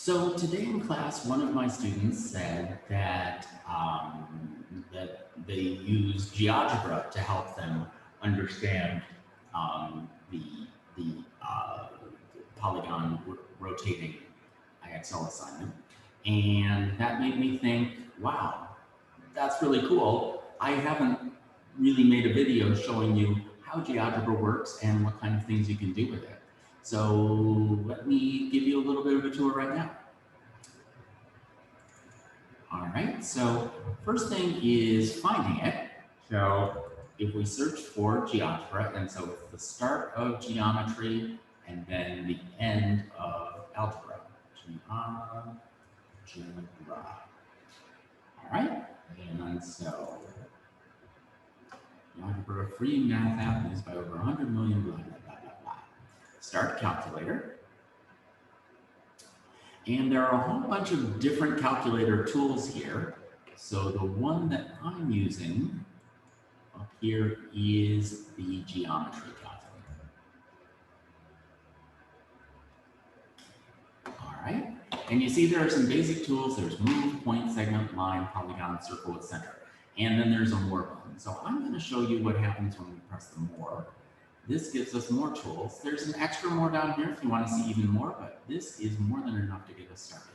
So today in class, one of my students said that they use Geogebra to help them understand the Polygon rotating IXL assignment, and that made me think, wow, that's really cool. I haven't really made a video showing you how Geogebra works and what kind of things you can do with it. So let me give you a little bit of a tour right now. All right, so first thing is finding it. So if we search for Geogebra, and so it's the start of geometry and then the end of algebra. Geogebra. All right, and so Geogebra free math app used by over 100 million, blah, blah, blah, blah, blah. Start calculator. And there are a whole bunch of different calculator tools here. So the one that I'm using up here is the geometry calculator. All right, and you see there are some basic tools. There's move, point, segment, line, polygon, circle with center. And then there's a more button. So I'm going to show you what happens when we press the more. This gives us more tools. There's an extra more down here if you want to see even more, but this is more than enough to get us started.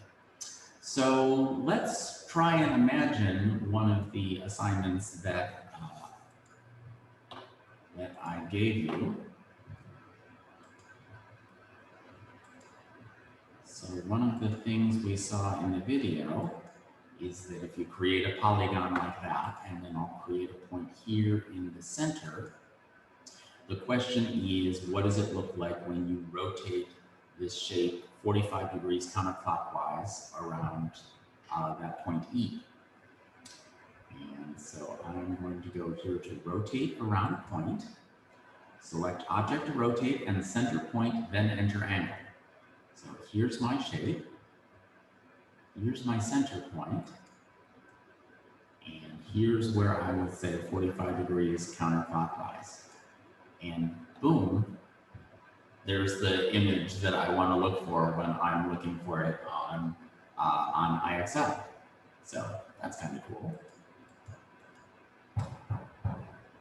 So let's try and imagine one of the assignments that I gave you. So one of the things we saw in the video is that if you create a polygon like that, and then I'll create a point here in the center, the question is, what does it look like when you rotate this shape 45 degrees counterclockwise around that point E? And so I'm going to go here to rotate around point, select object to rotate and center point, then enter angle. So here's my shape, here's my center point, and here's where I would say 45 degrees counterclockwise. And boom, there's the image that I want to look for when I'm looking for it on IXL. So that's kind of cool.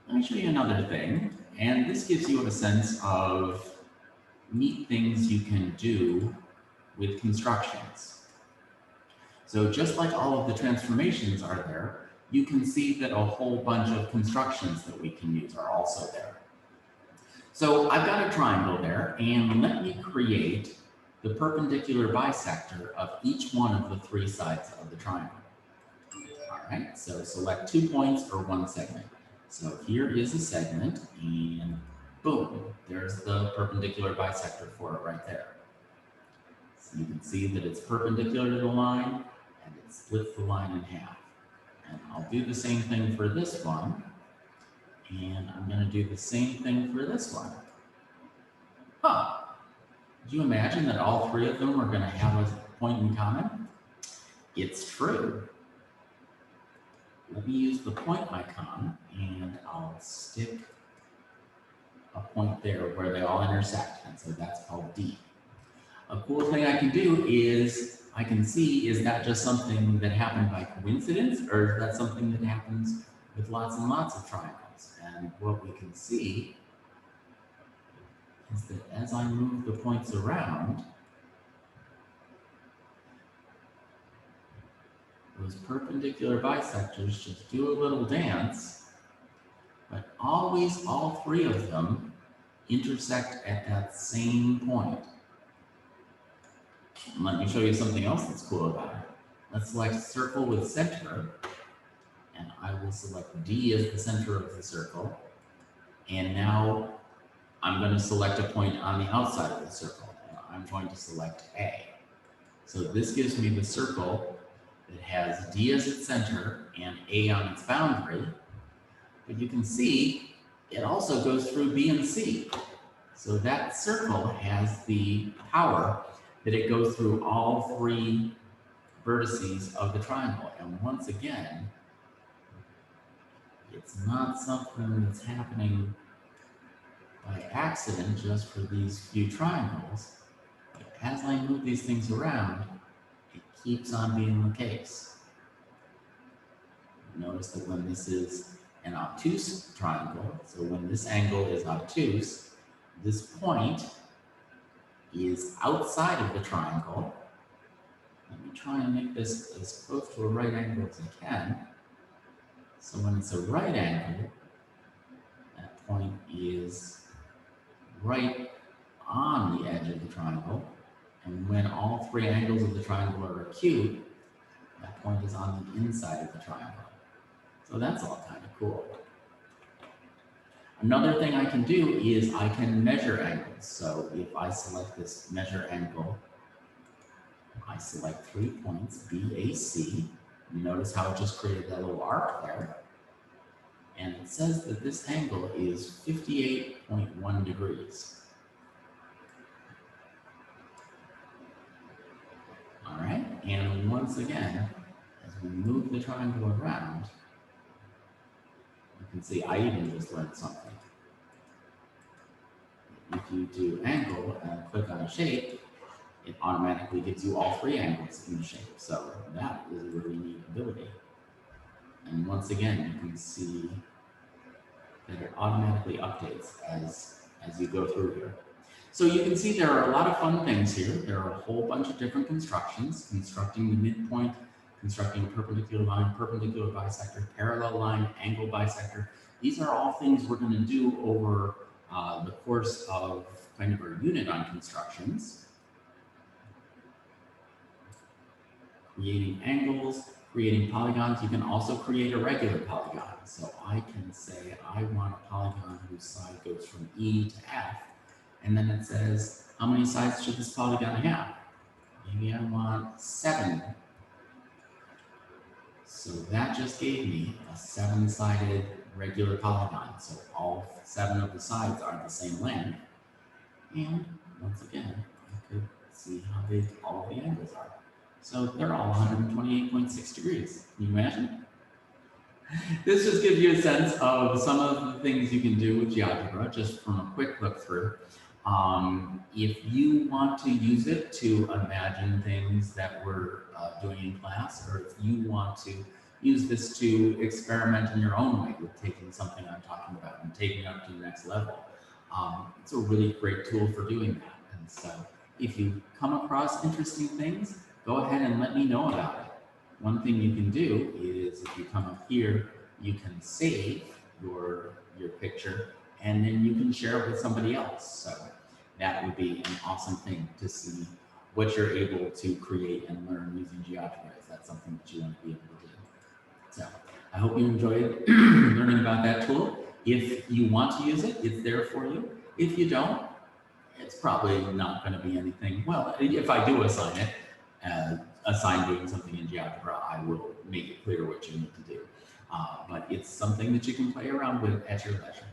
Let me show you another thing. And this gives you a sense of neat things you can do with constructions. So just like all of the transformations are there, you can see that a whole bunch of constructions that we can use are also there. So I've got a triangle there, and let me create the perpendicular bisector of each one of the three sides of the triangle. All right, so select 2 points or one segment. So here is a segment, and boom, there's the perpendicular bisector for it right there. So you can see that it's perpendicular to the line, and it splits the line in half. And I'll do the same thing for this one. And I'm going to do the same thing for this one. Huh. Did you imagine that all three of them are going to have a point in common? It's true. Let me use the point icon, and I'll stick a point there where they all intersect. And so that's called D. A cool thing I can do is I can see, is that just something that happened by coincidence, or is that something that happens with lots and lots of triangles? And what we can see is that as I move the points around, those perpendicular bisectors just do a little dance, but always all three of them intersect at that same point. And let me show you something else that's cool about it. Let's select circle with center. And I will select D as the center of the circle. And now I'm going to select a point on the outside of the circle. And I'm going to select A. So this gives me the circle that has D as its center and A on its boundary. But you can see it also goes through B and C. So that circle has the power that it goes through all three vertices of the triangle. And once again, it's not something that's happening by accident just for these few triangles. But as I move these things around, keeps on being the case. Notice that when this is an obtuse triangle, so when this angle is obtuse, this point is outside of the triangle. Let me try and make this as close to a right angle as I can. So when it's a right angle, that point is right on the edge of the triangle. And when all three angles of the triangle are acute, that point is on the inside of the triangle. So that's all kind of cool. Another thing I can do is I can measure angles. So if I select this measure angle, I select 3 points, BAC. You notice how it just created that little arc there. And it says that this angle is 58.1 degrees. All right, and once again, as we move the triangle around, you can see I even just learned something. If you do angle and click on a shape, it automatically gives you all three angles in the shape. So that is a really neat ability. And once again, you can see that it automatically updates as you go through here. So you can see there are a lot of fun things here. There are a whole bunch of different constructions, constructing the midpoint, constructing a perpendicular line, perpendicular bisector, parallel line, angle bisector. These are all things we're going to do over the course of kind of our unit on constructions. Creating angles, creating polygons. You can also create a regular polygon. So I can say I want a polygon whose side goes from E to F. And then it says, how many sides should this polygon have? Maybe I want 7. So that just gave me a 7-sided regular polygon. So all 7 of the sides are the same length. And once again, I could see how big all of the angles are. So they're all 128.6 degrees. Can you imagine? This just gives you a sense of some of the things you can do with Geogebra, just from a quick look through. If you want to use it to imagine things that we're doing in class, or if you want to use this to experiment in your own way with taking something I'm talking about and taking it up to the next level, it's a really great tool for doing that. And so if you come across interesting things, go ahead and let me know about it. One thing you can do is if you come up here, you can save your picture and then you can share it with somebody else. So that would be an awesome thing to see what you're able to create and learn using Geogebra, if that's something that you want to be able to do. So I hope you enjoyed learning about that tool. If you want to use it, it's there for you. If you don't, it's probably not going to be anything. Well, if I do assign it, assign doing something in Geogebra, I will make it clear what you need to do. But it's something that you can play around with at your leisure.